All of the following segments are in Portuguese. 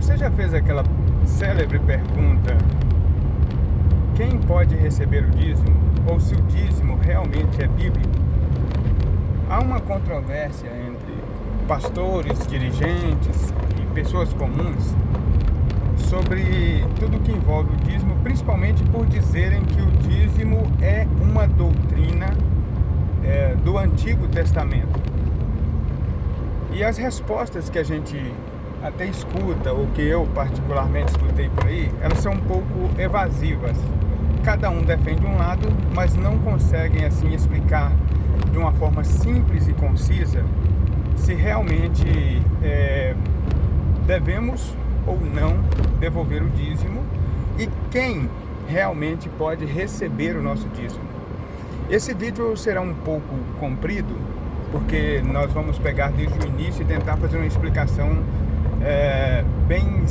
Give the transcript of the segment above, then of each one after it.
Você já fez aquela célebre pergunta: quem pode receber o dízimo? Ou se o dízimo realmente é bíblico? Há uma controvérsia entre pastores, dirigentes e pessoas comuns sobre tudo que envolve o dízimo, principalmente por dizerem que o dízimo é uma doutrina do Antigo Testamento. E as respostas que a gente até escuta, ou que eu particularmente escutei por aí, elas são um pouco evasivas. Cada um defende um lado, mas não conseguem assim explicar de uma forma simples e concisa se realmente devemos ou não devolver o dízimo e quem realmente pode receber o nosso dízimo. Esse vídeo será um pouco comprido, porque nós vamos pegar desde o início e tentar fazer uma explicação bem,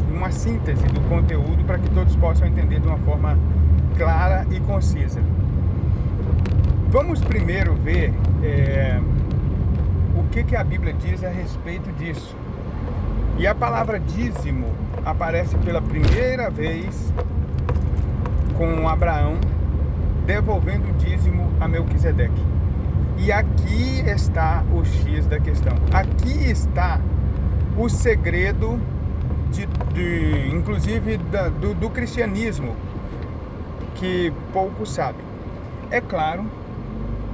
uma síntese do conteúdo para que todos possam entender de uma forma clara e concisa. Vamos primeiro ver o que a Bíblia diz a respeito disso. E a palavra dízimo aparece pela primeira vez com Abraão devolvendo o dízimo a Melquisedeque. E aqui está o X da questão. Aqui está o segredo inclusive do cristianismo, que poucos sabem. É claro,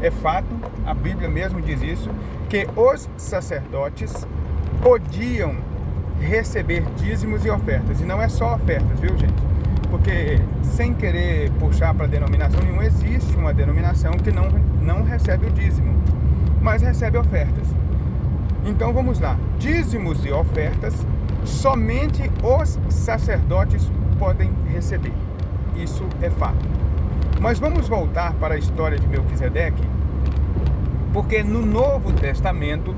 é fato, a Bíblia mesmo diz isso, que os sacerdotes podiam receber dízimos e ofertas. E não é só ofertas, viu, gente? Porque, sem querer puxar para denominação nenhuma, existe uma denominação que não recebe o dízimo, mas recebe ofertas. Então vamos lá. Dízimos e ofertas, somente os sacerdotes podem receber. Isso é fato. Mas vamos voltar para a história de Melquisedeque, porque no Novo Testamento,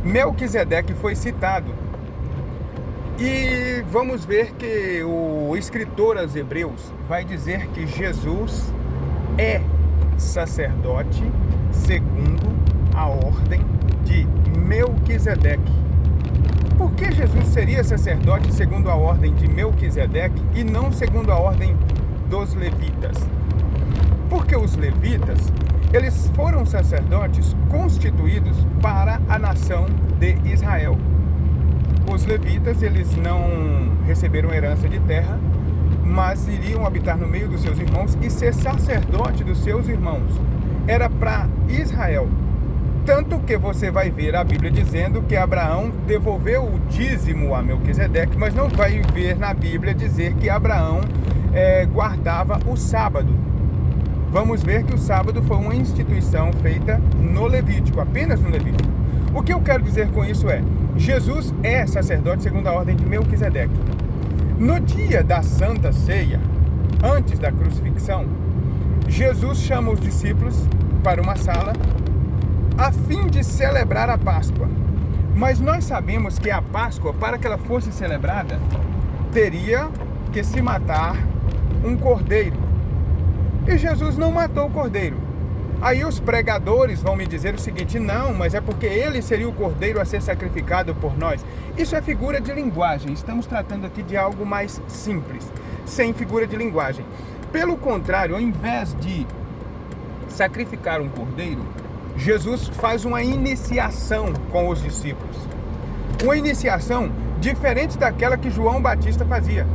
Melquisedeque foi citado. E vamos ver que o escritor aos Hebreus vai dizer que Jesus é sacerdote segundo a ordem de Melquisedeque. Por que Jesus seria sacerdote segundo a ordem de Melquisedeque e não segundo a ordem dos levitas? Porque os levitas, eles foram sacerdotes constituídos para a nação de Israel. Os levitas, eles não receberam herança de terra, mas iriam habitar no meio dos seus irmãos e ser sacerdote dos seus irmãos. Era para Israel. Tanto que você vai ver a Bíblia dizendo que Abraão devolveu o dízimo a Melquisedeque, mas não vai ver na Bíblia dizer que Abraão guardava o sábado. Vamos ver que o sábado foi uma instituição feita no Levítico, apenas no Levítico. O que eu quero dizer com isso é: Jesus é sacerdote segundo a ordem de Melquisedeque. No dia da Santa Ceia, antes da crucifixão, Jesus chama os discípulos para uma sala a fim de celebrar a Páscoa. Mas nós sabemos que a Páscoa, para que ela fosse celebrada, teria que se matar um cordeiro. E Jesus não matou o cordeiro. Aí os pregadores vão me dizer o seguinte: não, mas é porque ele seria o cordeiro a ser sacrificado por nós. Isso é figura de linguagem. Estamos tratando aqui de algo mais simples, sem figura de linguagem. Pelo contrário, ao invés de sacrificar um cordeiro, Jesus faz uma iniciação com os discípulos. Uma iniciação diferente daquela que João Batista fazia.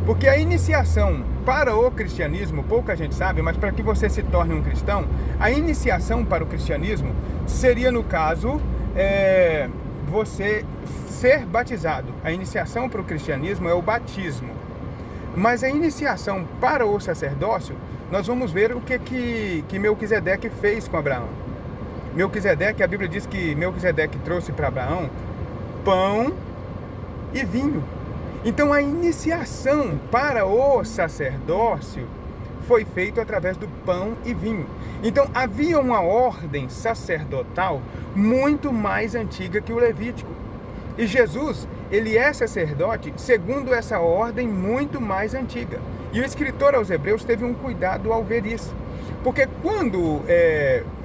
Porque a iniciação para o cristianismo, pouca gente sabe, mas para que você se torne um cristão, a iniciação para o cristianismo seria, no caso, você ser batizado. A iniciação para o cristianismo é o batismo. Mas a iniciação para o sacerdócio, nós vamos ver o que Melquisedeque fez com Abraão. Melquisedeque, a Bíblia diz que Melquisedeque trouxe para Abraão pão e vinho. Então a iniciação para o sacerdócio foi feita através do pão e vinho. Então havia uma ordem sacerdotal muito mais antiga que o Levítico. E Jesus, ele é sacerdote segundo essa ordem muito mais antiga. E o escritor aos Hebreus teve um cuidado ao ver isso. Porque quando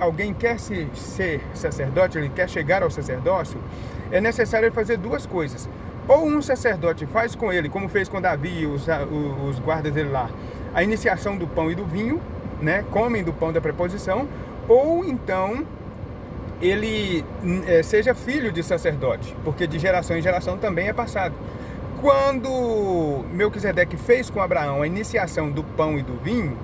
alguém quer ser sacerdote, ele quer chegar ao sacerdócio, é necessário ele fazer duas coisas. ou um sacerdote faz com ele, como fez com Davi e os guardas dele lá, a iniciação do pão e do vinho, né? Comem do pão da preposição, ou então ele seja filho de sacerdote, porque de geração em geração também é passado. Quando Melquisedeque fez com Abraão a iniciação do pão e do vinho,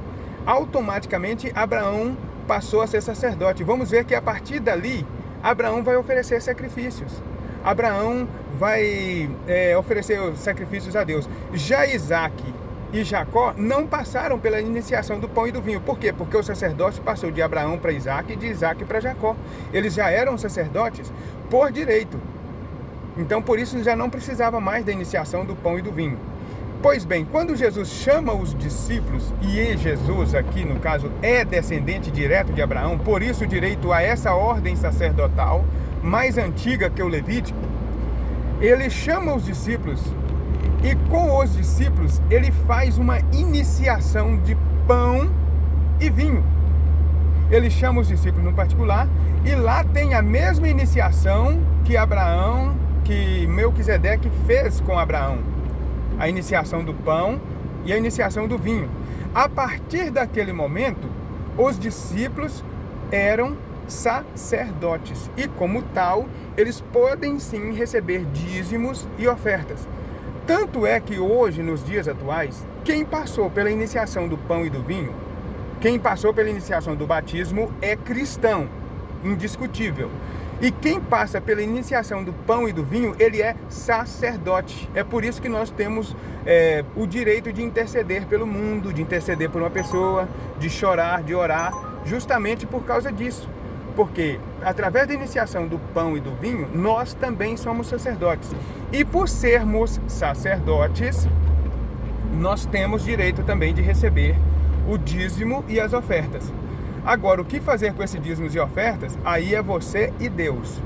automaticamente Abraão passou a ser sacerdote. Vamos ver que a partir dali, Abraão vai oferecer sacrifícios. Abraão vai oferecer sacrifícios a Deus. Já Isaac e Jacó não passaram pela iniciação do pão e do vinho. Por quê? Porque o sacerdócio passou de Abraão para Isaac e de Isaac para Jacó. Eles já eram sacerdotes por direito. Então, por isso, já não precisava mais da iniciação do pão e do vinho. Pois bem, quando Jesus chama os discípulos, e Jesus aqui, no caso, é descendente direto de Abraão, por isso direito a essa ordem sacerdotal, mais antiga que o Levítico, ele chama os discípulos e com os discípulos ele faz uma iniciação de pão e vinho. Ele chama os discípulos no particular e lá tem a mesma iniciação que Abraão, que Melquisedeque fez com Abraão. A iniciação do pão e a iniciação do vinho. A partir daquele momento, os discípulos eram sacerdotes e, como tal, eles podem sim receber dízimos e ofertas. Tanto é que hoje, nos dias atuais, quem passou pela iniciação do pão e do vinho, quem passou pela iniciação do batismo é cristão, indiscutível. E quem passa pela iniciação do pão e do vinho, ele é sacerdote. É por isso que nós temos o direito de interceder pelo mundo, de interceder por uma pessoa, de chorar, de orar, justamente por causa disso. Porque através da iniciação do pão e do vinho, nós também somos sacerdotes. E por sermos sacerdotes, nós temos direito também de receber o dízimo e as ofertas. Agora, o que fazer com esses dízimos e ofertas, aí é você e Deus.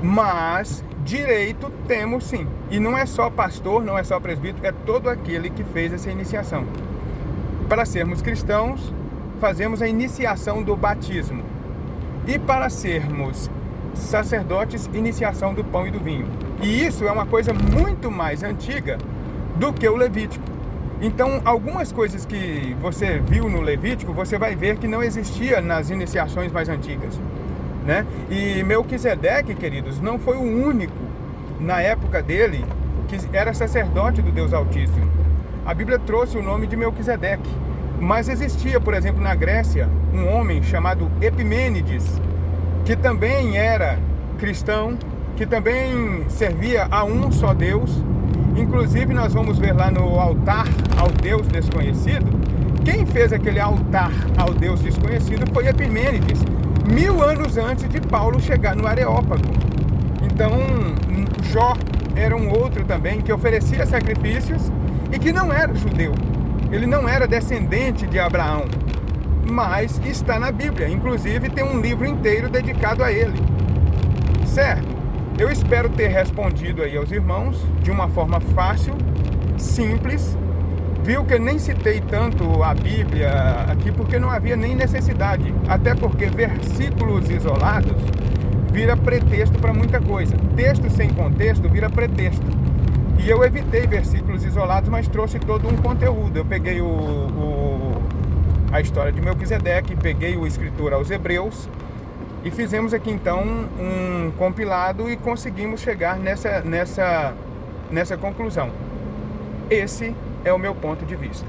Mas direito temos sim. E não é só pastor, não é só presbítero, é todo aquele que fez essa iniciação. Para sermos cristãos, fazemos a iniciação do batismo. E para sermos sacerdotes, iniciação do pão e do vinho. E isso é uma coisa muito mais antiga do que o Levítico. Então, algumas coisas que você viu no Levítico, você vai ver que não existia nas iniciações mais antigas, né? E Melquisedeque, queridos, não foi o único na época dele que era sacerdote do Deus Altíssimo. A Bíblia trouxe o nome de Melquisedeque, mas existia, por exemplo, na Grécia, um homem chamado Epimênides, que também era cristão, que também servia a um só Deus. Inclusive, nós vamos ver lá no altar ao Deus desconhecido, quem fez aquele altar ao Deus desconhecido foi Epimênides, 1000 anos antes de Paulo chegar no Areópago. Então, Jó era um outro também que oferecia sacrifícios e que não era judeu. Ele não era descendente de Abraão, mas está na Bíblia. Inclusive, tem um livro inteiro dedicado a ele. Certo? Eu espero ter respondido aí aos irmãos de uma forma fácil, simples. Viu que eu nem citei tanto a Bíblia aqui porque não havia nem necessidade. Até porque versículos isolados vira pretexto para muita coisa. Texto sem contexto vira pretexto. E eu evitei versículos isolados, mas trouxe todo um conteúdo. Eu peguei a história de Melquisedeque, peguei o escritor aos Hebreus, e fizemos aqui então um compilado e conseguimos chegar nessa conclusão. Esse é o meu ponto de vista.